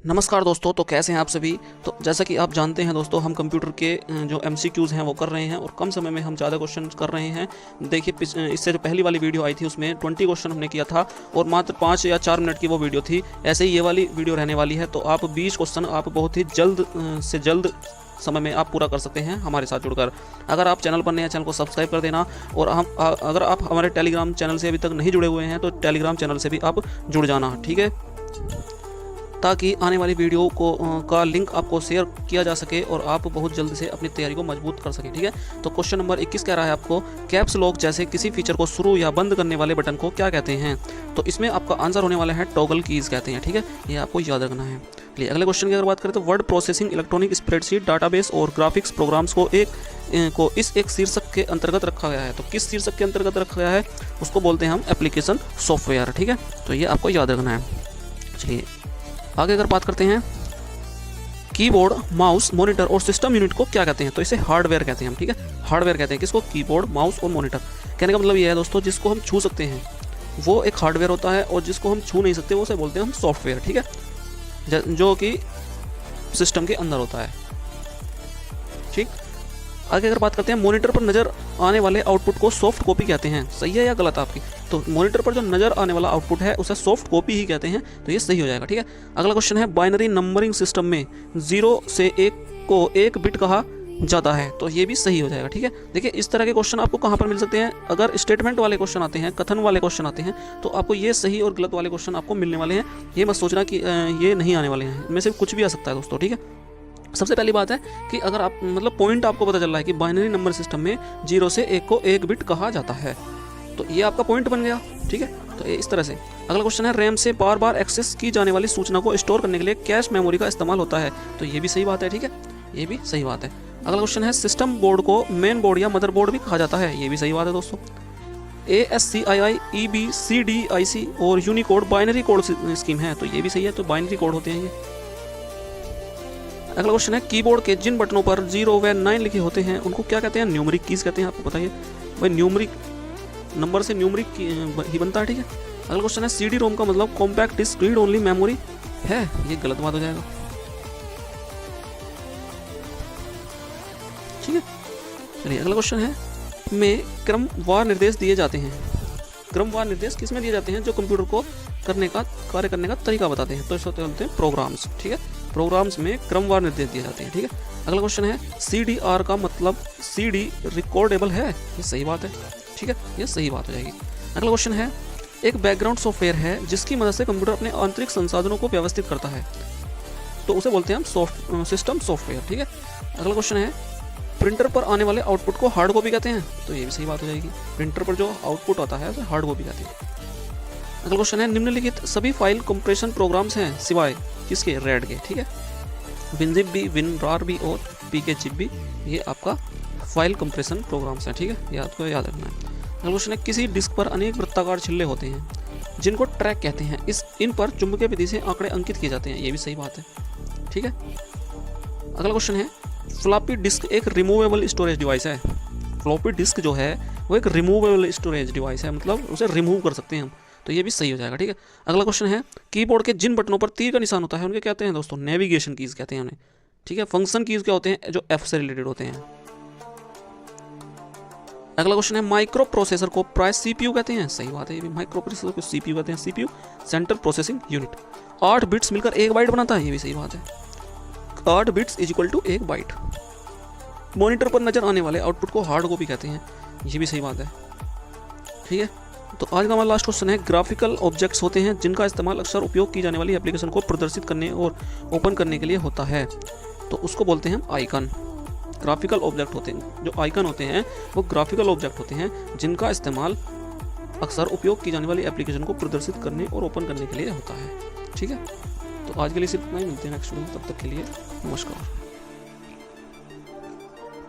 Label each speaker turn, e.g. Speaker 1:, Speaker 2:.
Speaker 1: नमस्कार दोस्तों, तो कैसे हैं आप सभी। तो जैसा कि आप जानते हैं दोस्तों, हम कंप्यूटर के जो MCQs हैं वो कर रहे हैं और कम समय में हम ज़्यादा क्वेश्चन कर रहे हैं। देखिए, इससे जो पहली वाली वीडियो आई थी उसमें 20 क्वेश्चन हमने किया था और मात्र 5 या 4 मिनट की वो वीडियो थी। ऐसे ही ये वाली वीडियो रहने वाली है, तो आप 20 क्वेश्चन आप बहुत ही जल्द से जल्द समय में आप पूरा कर सकते हैं हमारे साथ जुड़कर। अगर आप चैनल पर नए हैं, चैनल को सब्सक्राइब कर देना। और अगर आप हमारे टेलीग्राम चैनल से अभी तक नहीं जुड़े हुए हैं तो टेलीग्राम चैनल से भी आप जुड़ जाना, ठीक है, ताकि आने वाली वीडियो का लिंक आपको शेयर किया जा सके और आप बहुत जल्द से अपनी तैयारी को मजबूत कर सकें, ठीक है। तो क्वेश्चन नंबर 21 कह रहा है आपको, कैप्स लॉक जैसे किसी फीचर को शुरू या बंद करने वाले बटन को क्या कहते हैं। तो इसमें आपका आंसर होने वाला है टॉगल कीज़ कहते हैं, ठीक है, ये आपको याद रखना है। चलिए अगले क्वेश्चन की अगर बात करें तो word processing, electronic spreadsheet, database और ग्राफिक्स प्रोग्राम्स को एक शीर्षक के अंतर्गत रखा गया है। तो किस शीर्षक के अंतर्गत रखा गया है उसको बोलते हैं हम एप्लीकेशन सॉफ्टवेयर, ठीक है, तो ये आपको याद रखना है। चलिए आगे अगर बात करते हैं, कीबोर्ड, माउस, मॉनिटर और सिस्टम यूनिट को क्या कहते हैं। तो इसे हार्डवेयर कहते हैं हम, ठीक है, हार्डवेयर कहते हैं किसको, कीबोर्ड, माउस और मॉनिटर। कहने का मतलब ये है दोस्तों, जिसको हम छू सकते हैं वो एक हार्डवेयर होता है और जिसको हम छू नहीं सकते वो उसे बोलते हैं हम सॉफ्टवेयर, ठीक है, जो कि सिस्टम के अंदर होता है, ठीक। आगे अगर बात करते हैं, मॉनिटर पर नज़र आने वाले आउटपुट को सॉफ्ट कॉपी कहते हैं। सही है या गलत आपकी। तो मॉनिटर पर जो नज़र आने वाला आउटपुट है उसे सॉफ्ट कॉपी ही कहते हैं, तो ये सही हो जाएगा, ठीक है। अगला क्वेश्चन है, बाइनरी नंबरिंग सिस्टम में 0 से 1 को 1 बिट कहा जाता है। तो ये भी सही हो जाएगा, ठीक है। देखिए इस तरह के क्वेश्चन आपको कहाँ पर मिल सकते हैं, अगर स्टेटमेंट वाले क्वेश्चन आते हैं, कथन वाले क्वेश्चन आते हैं, तो आपको ये सही और गलत वाले क्वेश्चन आपको मिलने वाले हैं। ये मत सोचना कि ये नहीं आने वाले हैं, इनमें से कुछ भी आ सकता है दोस्तों, ठीक है। सबसे पहली बात है कि अगर आप मतलब पॉइंट आपको पता चल रहा है कि बाइनरी नंबर सिस्टम में 0 से 1 को 1 बिट कहा जाता है, तो ये आपका पॉइंट बन गया, ठीक है। तो इस तरह से अगला क्वेश्चन है, रैम से बार बार एक्सेस की जाने वाली सूचना को स्टोर करने के लिए कैश मेमोरी का इस्तेमाल होता है। तो ये भी सही बात है, ठीक है, ये भी सही बात है। अगला क्वेश्चन है, सिस्टम बोर्ड को मेन बोर्ड या मदरबोर्ड भी कहा जाता है। ये भी सही बात है दोस्तों। ASCII, EBCDIC और यूनिकोड बाइनरी कोड स्कीम है, तो ये भी सही है, तो बाइनरी कोड होते हैं ये। अगला क्वेश्चन है, कीबोर्ड के जिन बटनों पर 0 व 9 लिखे होते हैं उनको क्या कहते हैं। न्यूमरिक कीज कहते हैं, आपको बताइए भाई, न्यूमरिक नंबर से न्यूमरिक ही बनता है, ठीक है। अगला क्वेश्चन है, CD रोम का मतलब compact disc read only memory है। ये गलत बात हो जाएगा, ठीक है। चलिए अगला क्वेश्चन है, में क्रमवार निर्देश दिए जाते हैं। क्रमवार निर्देश किसमें दिए जाते हैं, जो कंप्यूटर को कार्य करने का तरीका बताते हैं, तो इसको बोलते हैं प्रोग्राम्स, ठीक है। प्रोग्राम्स में क्रमवार निर्देश दिए जाते हैं, ठीक है। अगला क्वेश्चन है, CDR का मतलब CD रिकॉर्डेबल है। ये सही बात है, ठीक है, ये सही बात हो जाएगी। अगला क्वेश्चन है, एक बैकग्राउंड सॉफ्टवेयर है जिसकी मदद से कंप्यूटर अपने आंतरिक संसाधनों को व्यवस्थित करता है, तो उसे बोलते हैं हम सिस्टम सॉफ्टवेयर, ठीक है। अगला क्वेश्चन है, प्रिंटर पर आने वाले आउटपुट को हार्ड कॉपी कहते हैं। तो ये भी सही बात हो जाएगी, प्रिंटर पर जो आउटपुट आता है उसे हार्ड कॉपी कहते हैं। अगला क्वेश्चन है, निम्नलिखित सभी फाइल कंप्रेशन प्रोग्राम्स हैं सिवाय किसके, रेड के, ठीक है। WinZip भी, WinRAR भी और PKZip भी, ये आपका फाइल कंप्रेशन प्रोग्राम्स हैं, ठीक है, ये आपको याद रखना है। अगला क्वेश्चन है, किसी डिस्क पर अनेक वृत्ताकार छिल्ले होते हैं जिनको ट्रैक कहते हैं। इन पर चुंबकीय विधि से आंकड़े अंकित किए जाते हैं। ये भी सही बात है, ठीक है। अगला क्वेश्चन है, फ्लॉपी डिस्क एक रिमूवेबल स्टोरेज डिवाइस है। फ्लॉपी डिस्क जो है वो एक रिमूवेबल स्टोरेज डिवाइस है, मतलब उसे रिमूव कर सकते हैं हम, तो ये भी सही हो जाएगा, ठीक है। अगला क्वेश्चन है, कीबोर्ड के जिन बटनों पर तीर का निशान होता है उनके कहते हैं दोस्तों नेविगेशन कीज कहते हैं उन्हें, ठीक है। फंक्शन कीज क्या होते हैं, जो F से रिलेटेड होते हैं। अगला क्वेश्चन है, माइक्रो प्रोसेसर को प्राय CPU कहते हैं। सही बात है, ये भी माइक्रो प्रोसेसर को CPU कहते हैं, CPU central processing unit. 8 bits मिलकर 1 बाइट बनाता है। ये भी सही बात है, 8 bits equal to 1 byte. Monitor पर नजर आने वाले आउटपुट को हार्ड कॉपी कहते हैं। ये भी सही बात है, ठीक है। तो आज का हमारा लास्ट क्वेश्चन है, ग्राफिकल ऑब्जेक्ट्स होते हैं जिनका इस्तेमाल अक्सर उपयोग की जाने वाली एप्लीकेशन को प्रदर्शित करने और ओपन करने के लिए होता है, तो उसको बोलते हैं हम आइकन। ग्राफिकल ऑब्जेक्ट होते हैं, जो आइकन होते हैं वो ग्राफिकल ऑब्जेक्ट होते हैं जिनका इस्तेमाल अक्सर उपयोग की जाने वाली एप्लीकेशन को प्रदर्शित करने और ओपन करने के लिए होता है, ठीक है। तो आज के लिए सिर्फ इतना ही, मिलते हैं नेक्स्ट वीडियो, तब तक के लिए नमस्कार।